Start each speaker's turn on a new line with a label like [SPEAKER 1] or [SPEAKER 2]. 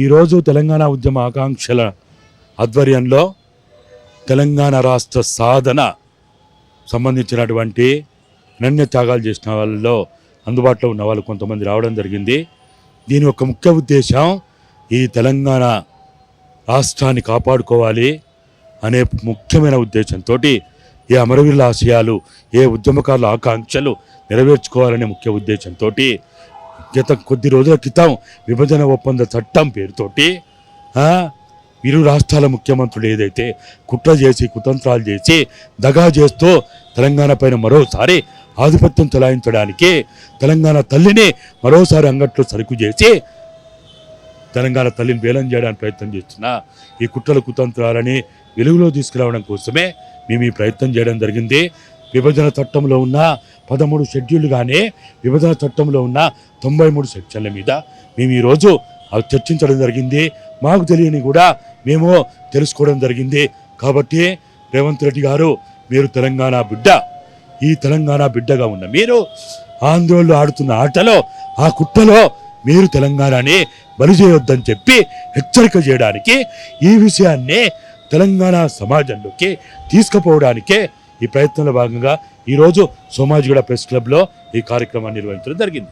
[SPEAKER 1] ఈరోజు తెలంగాణ ఉద్యమ ఆకాంక్షల ఆధ్వర్యంలో తెలంగాణ రాష్ట్ర సాధన సంబంధించినటువంటి అనన్య త్యాగాలు చేసిన వాళ్ళలో అందుబాటులో ఉన్న వాళ్ళు కొంతమంది రావడం జరిగింది. దీని యొక్క ముఖ్య ఉద్దేశం ఈ తెలంగాణ రాష్ట్రాన్ని కాపాడుకోవాలి అనే ముఖ్యమైన ఉద్దేశంతో ఏ అమరవీరుల ఆశయాలు, ఏ ఉద్యమకారుల ఆకాంక్షలు నెరవేర్చుకోవాలనే ముఖ్య ఉద్దేశంతో గత కొద్ది రోజుల క్రితం విభజన ఒప్పంద చట్టం పేరుతోటి ఇరు రాష్ట్రాల ముఖ్యమంత్రులు ఏదైతే కుట్ర చేసి కుతంత్రాలు చేసి దగా చేస్తూ తెలంగాణ పైన మరోసారి ఆధిపత్యం చెలాయించడానికి తెలంగాణ తల్లిని మరోసారి అంగట్లో సరుకు చేసి తెలంగాణ తల్లిని వేలం చేయడానికి ప్రయత్నం చేస్తున్న ఈ కుట్రల కుతంత్రాలని వెలుగులో తీసుకురావడం కోసమే మేము ఈ ప్రయత్నం చేయడం జరిగింది. విభజన చట్టంలో ఉన్న 13 షెడ్యూల్ కానీ విభజన చట్టంలో ఉన్న 93 సెక్షన్ల మీద మేము ఈరోజు చర్చించడం జరిగింది. మాకు తెలియని కూడా మేము తెలుసుకోవడం జరిగింది. కాబట్టి రేవంత్ రెడ్డి గారు, మీరు తెలంగాణ బిడ్డ, ఈ తెలంగాణ బిడ్డగా ఉన్న మీరు ఆందోళనలో ఆడుతున్న ఆటలో ఆ కుట్రలో మీరు తెలంగాణని బలి చేయొద్దని చెప్పి హెచ్చరిక చేయడానికి, ఈ విషయాన్ని తెలంగాణ సమాజంలోకి తీసుకుపోవడానికే ఈ ప్రయత్నంలో భాగంగా ఈరోజు సోమాజిగూడ ప్రెస్ క్లబ్లో ఈ కార్యక్రమాన్ని నిర్వహించడం జరిగింది.